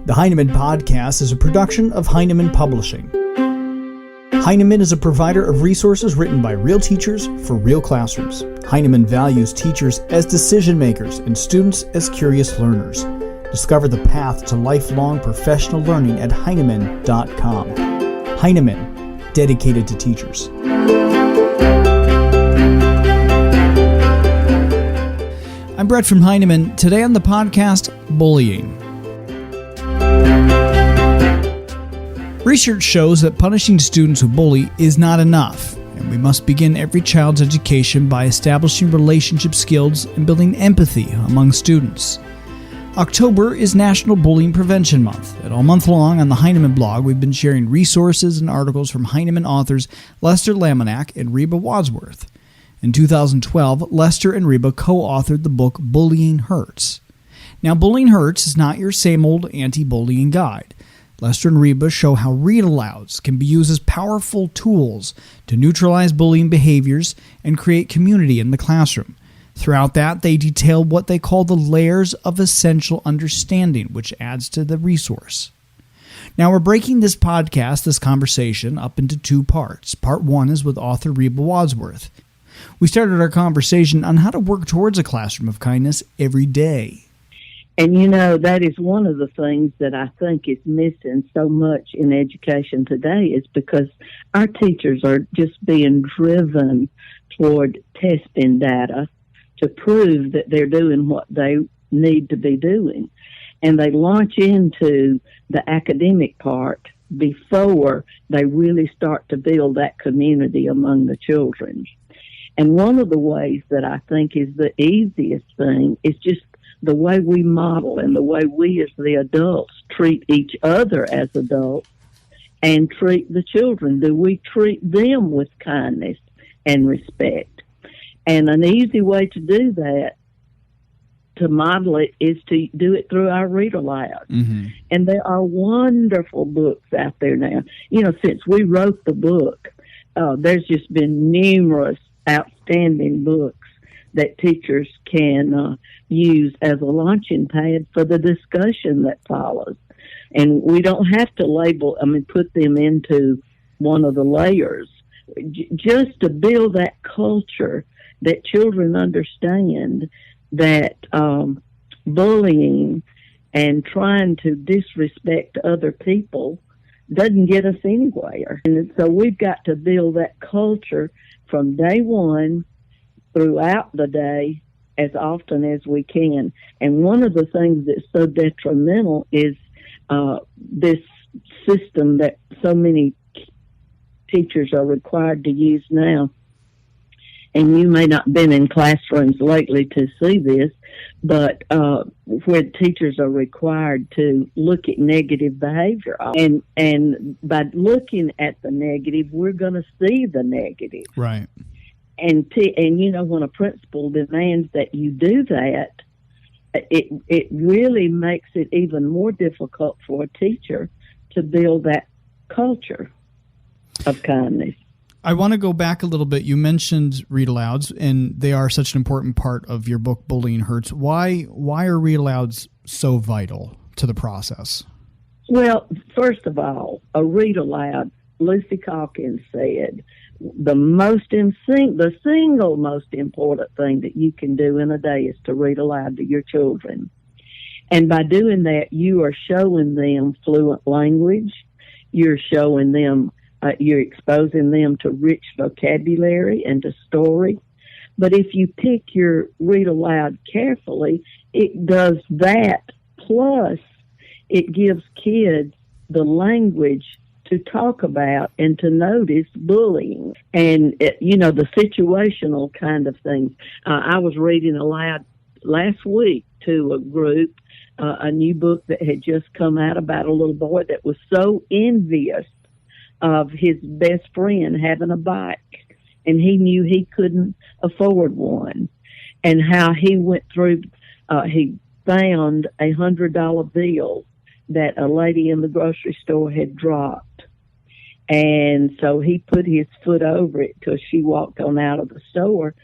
The Heinemann Podcast is a production of Heinemann Publishing. Heinemann is a provider of resources written by real teachers for real classrooms. Heinemann values teachers as decision makers and students as curious learners. Discover the path to lifelong professional learning at Heinemann.com. Heinemann, dedicated to teachers. I'm Brett from Heinemann. Today on the podcast, bullying. Research shows that punishing students who bully is not enough, and we must begin every child's education by establishing relationship skills and building empathy among students. October is National Bullying Prevention Month, and all month long on the Heinemann blog we've been sharing resources and articles from Heinemann authors Lester Laminack and Reba Wadsworth. In 2012, Lester and Reba co-authored the book Bullying Hurts. Now, Bullying Hurts is not your same old anti-bullying guide. Lester and Reba show how read-alouds can be used as powerful tools to neutralize bullying behaviors and create community in the classroom. Throughout that, they detail what they call the layers of essential understanding, which adds to the resource. Now, we're breaking this conversation, up into two parts. Part one is with author Reba Wadsworth. We started our conversation on how to work towards a classroom of kindness every day. And, that is one of the things that I think is missing so much in education today is because our teachers are just being driven toward testing data to prove that they're doing what they need to be doing. And they launch into the academic part before they really start to build that community among the children. And one of the ways that I think is the easiest thing is just the way we model and the way we as the adults treat each other as adults and treat the children. Do we treat them with kindness and respect? And an easy way to do that, to model it, is to do it through our read aloud. Mm-hmm. And there are wonderful books out there now. Since we wrote the book, there's just been numerous outstanding books that teachers can use as a launching pad for the discussion that follows. And we don't have to put them into one of the layers, just to build that culture that children understand that bullying and trying to disrespect other people doesn't get us anywhere. And so we've got to build that culture from day one throughout the day as often as we can. And one of the things that's so detrimental is this system that so many teachers are required to use now. And you may not have been in classrooms lately to see this, but where teachers are required to look at negative behavior. And by looking at the negative, we're going to see the negative. Right. And when a principal demands that you do that, it really makes it even more difficult for a teacher to build that culture of kindness. I want to go back a little bit. You mentioned read-alouds, and they are such an important part of your book, Bullying Hurts. Why are read-alouds so vital to the process? Well, first of all, a read-aloud, Lucy Calkins said, the single most important thing that you can do in a day is to read aloud to your children. And by doing that, you are showing them fluent language. You're showing them, you're exposing them to rich vocabulary and to story. But if you pick your read aloud carefully, it does that. Plus, it gives kids the language to talk about and to notice bullying and, the situational kind of things. I was reading aloud last week to a group, a new book that had just come out about a little boy that was so envious of his best friend having a bike, and he knew he couldn't afford one, and how he went through, he found $100 bill that a lady in the grocery store had dropped. And so he put his foot over it till she walked on out of the store.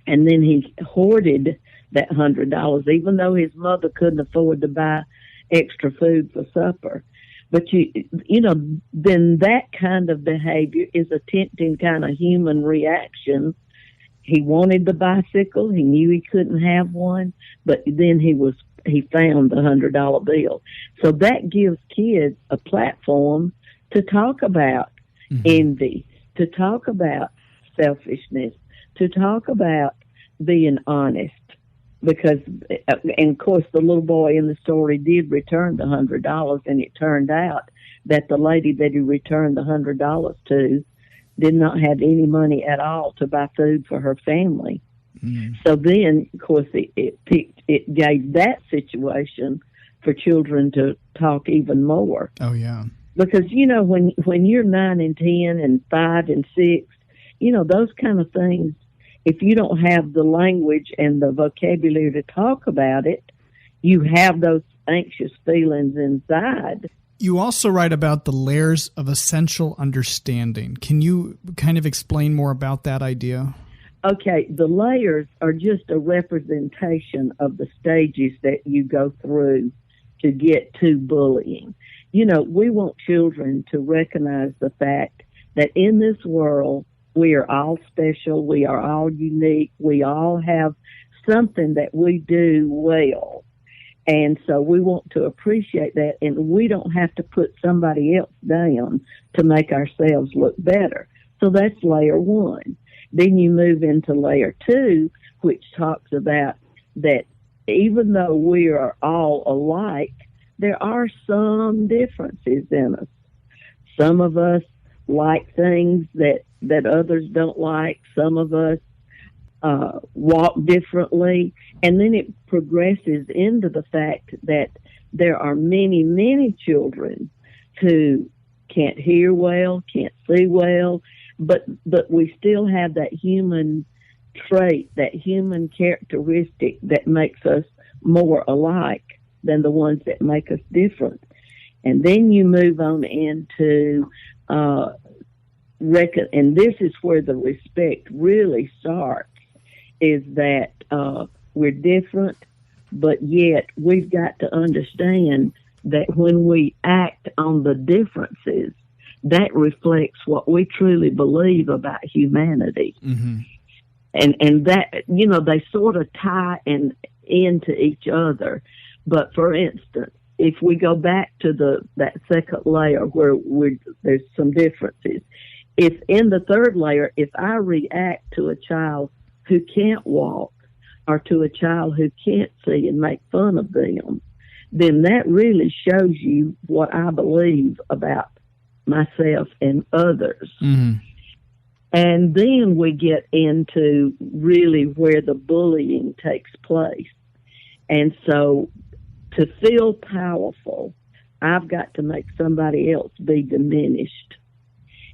And then he hoarded that $100, even though his mother couldn't afford to buy extra food for supper. But then that kind of behavior is a tempting kind of human reaction. He wanted the bicycle. He knew he couldn't have one, but then he found the $100 bill. So that gives kids a platform to talk about envy, to talk about selfishness, to talk about being honest. Because, and of course, the little boy in the story did return the $100, and it turned out that the lady that he returned the $100 to did not have any money at all to buy food for her family. So then, of course, it gave that situation for children to talk even more. Oh, yeah. Because, when you're 9 and 10 and 5 and 6, those kind of things, if you don't have the language and the vocabulary to talk about it, you have those anxious feelings inside. You also write about the layers of essential understanding. Can you kind of explain more about that idea? Okay, the layers are just a representation of the stages that you go through to get to bullying. We want children to recognize the fact that in this world, we are all special, we are all unique, we all have something that we do well. And so we want to appreciate that, and we don't have to put somebody else down to make ourselves look better. So that's layer 1. Then you move into layer 2, which talks about that even though we are all alike, there are some differences in us. Some of us like things that others don't like. Some of us walk differently. And then it progresses into the fact that there are many, many children who can't hear well, can't see well, but we still have that human trait, that human characteristic that makes us more alike than the ones that make us different. And then you move on into and this is where the respect really starts, is that we're different, but yet we've got to understand that when we act on the differences, that reflects what we truly believe about humanity. And that, they sort of tie into each other. But for instance, if we go back to that second layer where there's some differences, if in the third layer, if I react to a child who can't walk or to a child who can't see and make fun of them, then that really shows you what I believe about myself and others. And then we get into really where the bullying takes place. And so to feel powerful, I've got to make somebody else be diminished.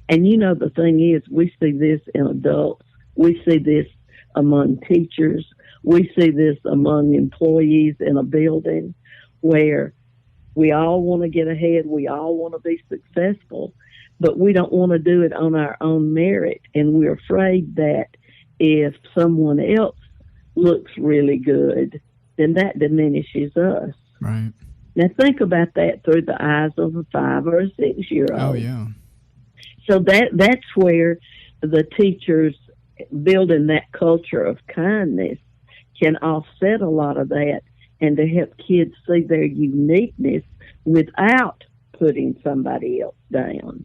And the thing is, we see this in adults. We see this among teachers. We see this among employees in a building where we all want to get ahead. We all want to be successful, but we don't want to do it on our own merit. And we're afraid that if someone else looks really good, then that diminishes us. Right. Now think about that through the eyes of a 5 or a 6-year-old. Oh, yeah. So that's where the teachers building that culture of kindness can offset a lot of that, and to help kids see their uniqueness without putting somebody else down.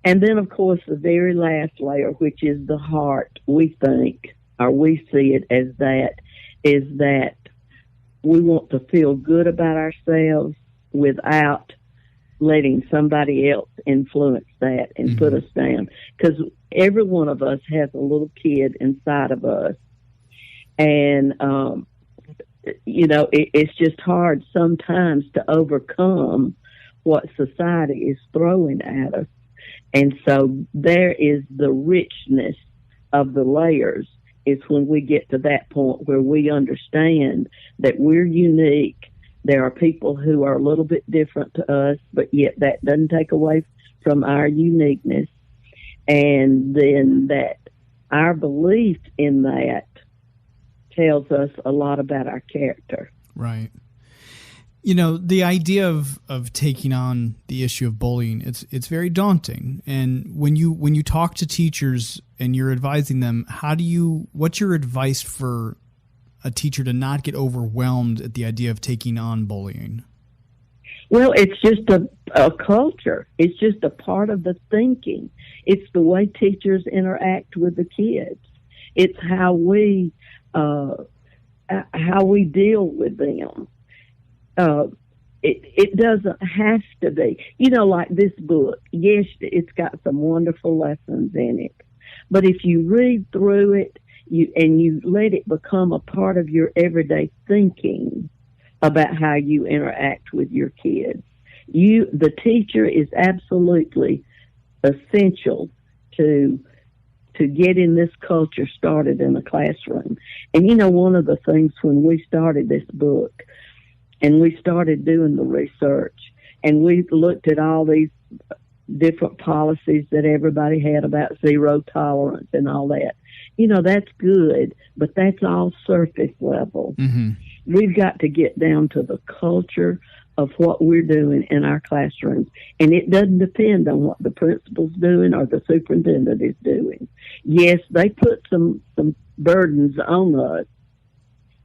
And then, of course, the very last layer, which is the heart, we think, or we see it as that, is that we want to feel good about ourselves without letting somebody else influence that and put us down. Because every one of us has a little kid inside of us. And, it's just hard sometimes to overcome what society is throwing at us. And so there is the richness of the layers, is when we get to that point where we understand that we're unique. There are people who are a little bit different to us, but yet that doesn't take away from our uniqueness. And then that our belief in that tells us a lot about our character. Right. The idea of taking on the issue of bullying, it's very daunting. And when you talk to teachers and you're advising them, what's your advice for a teacher to not get overwhelmed at the idea of taking on bullying? Well, it's just a culture. It's just a part of the thinking. It's the way teachers interact with the kids. It's how we deal with them. It doesn't have to be, like this book. Yes, it's got some wonderful lessons in it, but if you read through it, you let it become a part of your everyday thinking about how you interact with your kids, the teacher is absolutely essential to getting this culture started in the classroom. And one of the things when we started this book, and we started doing the research, and we looked at all these different policies that everybody had about zero tolerance and all that. That's good, but that's all surface level. Mm-hmm. We've got to get down to the culture of what we're doing in our classrooms. And it doesn't depend on what the principal's doing or the superintendent is doing. Yes, they put some burdens on us,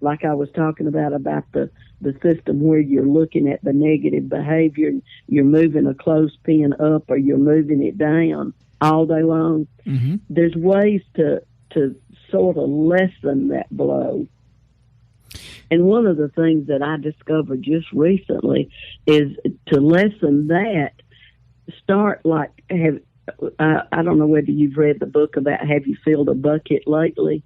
like I was talking about the system where you're looking at the negative behavior, and you're moving a clothespin up or you're moving it down all day long. Mm-hmm. There's ways to sort of lessen that blow. And one of the things that I discovered just recently is to lessen that, start I don't know whether you've read the book about Have You Filled a Bucket Lately?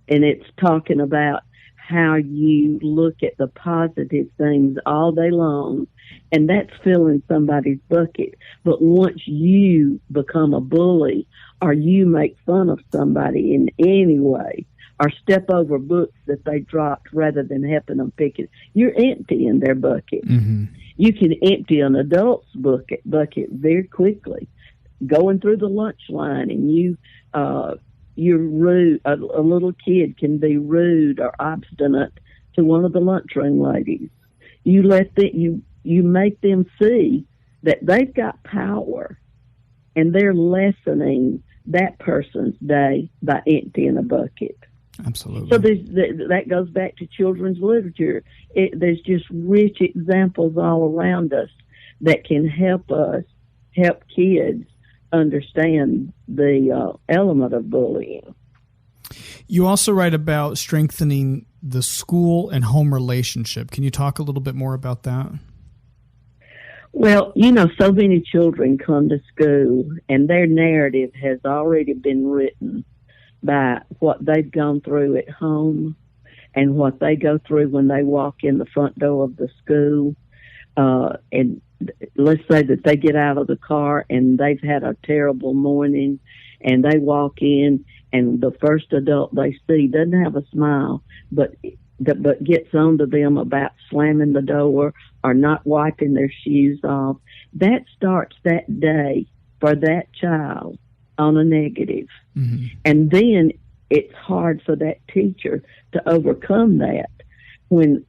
And it's talking about how you look at the positive things all day long, and that's filling somebody's bucket. But once you become a bully or you make fun of somebody in any way or step over books that they dropped rather than helping them pick it, you're emptying their bucket. Mm-hmm. You can empty an adult's bucket very quickly, going through the lunch line, and you're rude. A little kid can be rude or obstinate to one of the lunchroom ladies. You make them see that they've got power, and they're lessening that person's day by emptying a bucket. Absolutely. So that goes back to children's literature. There's just rich examples all around us that can help kids understand the element of bullying. You also write about strengthening the school and home relationship. Can you talk a little bit more about that? Well, so many children come to school and their narrative has already been written by what they've gone through at home and what they go through when they walk in the front door of the school. And let's say that they get out of the car and they've had a terrible morning, and they walk in and the first adult they see doesn't have a smile, but gets on to them about slamming the door or not wiping their shoes off. That starts that day for that child on a negative. Mm-hmm. And then it's hard for that teacher to overcome that when,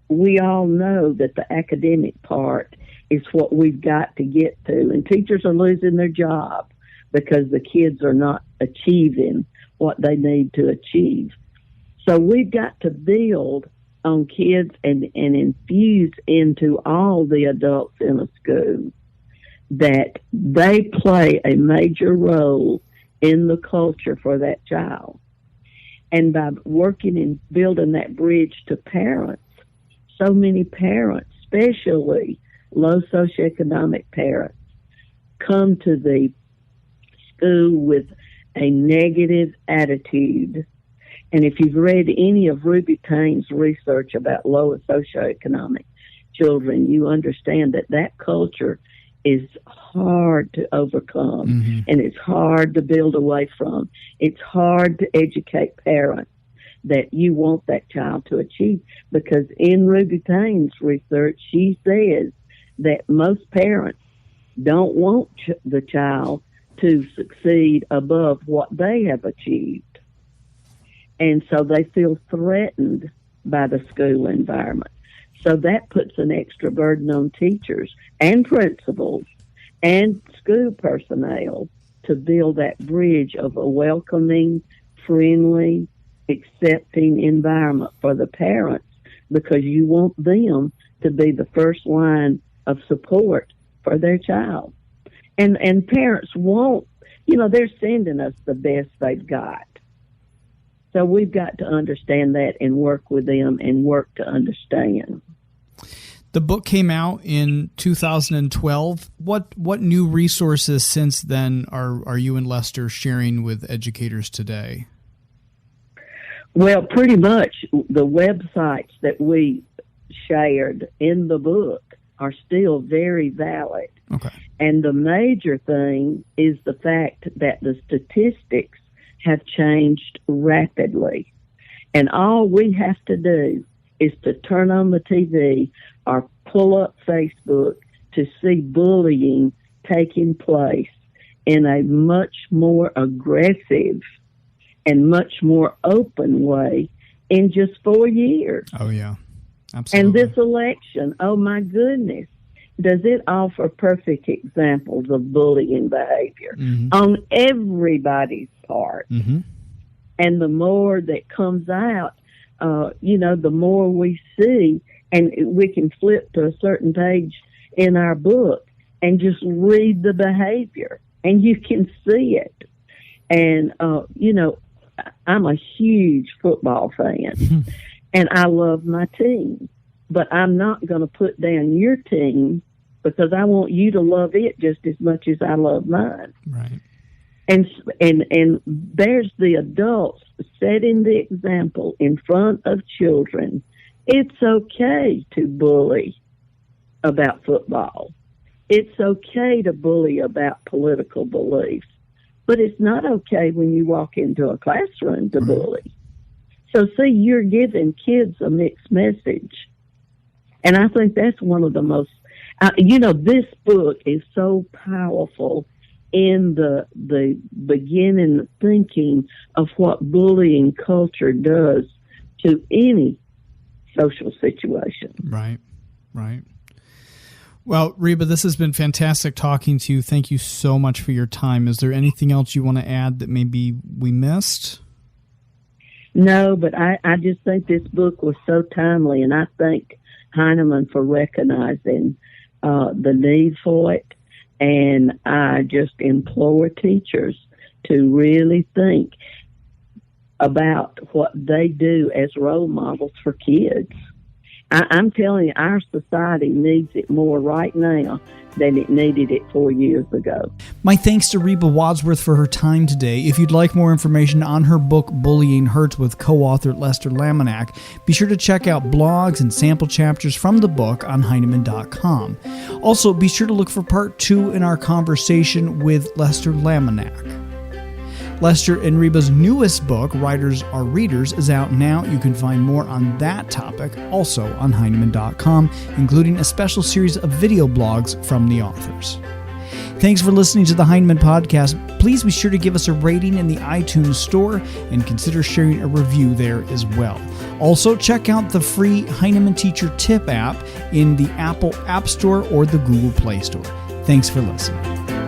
we all know that the academic part is what we've got to get to. And teachers are losing their job because the kids are not achieving what they need to achieve. So we've got to build on kids and infuse into all the adults in a school that they play a major role in the culture for that child. And by working and building that bridge to parents, so many parents, especially low socioeconomic parents, come to the school with a negative attitude. And if you've read any of Ruby Payne's research about low socioeconomic children, you understand that culture is hard to overcome, mm-hmm. and it's hard to build away from. It's hard to educate parents that you want that child to achieve, because in Ruby Payne's research, she says that most parents don't want the child to succeed above what they have achieved. And so they feel threatened by the school environment. So that puts an extra burden on teachers and principals and school personnel to build that bridge of a welcoming, friendly, accepting environment for the parents, because you want them to be the first line of support for their child. And parents won't, they're sending us the best they've got. So we've got to understand that and work with them and work to understand. The book came out in 2012. What new resources since then are you and Lester sharing with educators today? Well, pretty much the websites that we shared in the book are still very valid. Okay. And the major thing is the fact that the statistics have changed rapidly. And all we have to do is to turn on the TV or pull up Facebook to see bullying taking place in a much more aggressive and much more open way in just 4 years. Oh, yeah. Absolutely. And this election, oh my goodness, does it offer perfect examples of bullying behavior on everybody's part. Mm-hmm. And the more that comes out, the more we see, and we can flip to a certain page in our book and just read the behavior, and you can see it. And, I'm a huge football fan, and I love my team, but I'm not going to put down your team because I want you to love it just as much as I love mine. Right. And there's the adults setting the example in front of children. It's okay to bully about football. It's okay to bully about political beliefs. But it's not okay when you walk into a classroom to bully. So, see, you're giving kids a mixed message. And I think that's one of the most, this book is so powerful in the beginning thinking of what bullying culture does to any social situation. Right. Well, Reba, this has been fantastic talking to you. Thank you so much for your time. Is there anything else you want to add that maybe we missed? No, but I just think this book was so timely, and I thank Heinemann for recognizing the need for it. And I just implore teachers to really think about what they do as role models for kids. I'm telling you, our society needs it more right now than it needed it 4 years ago. My thanks to Reba Wadsworth for her time today. If you'd like more information on her book, Bullying Hurts, with co-author Lester Laminack, be sure to check out blogs and sample chapters from the book on Heinemann.com. Also, be sure to look for part 2 in our conversation with Lester Laminack. Lester and Reba's newest book, Writers Are Readers, is out now. You can find more on that topic also on Heinemann.com, including a special series of video blogs from the authors. Thanks for listening to the Heinemann Podcast. Please be sure to give us a rating in the iTunes Store and consider sharing a review there as well. Also, check out the free Heinemann Teacher Tip app in the Apple App Store or the Google Play Store. Thanks for listening.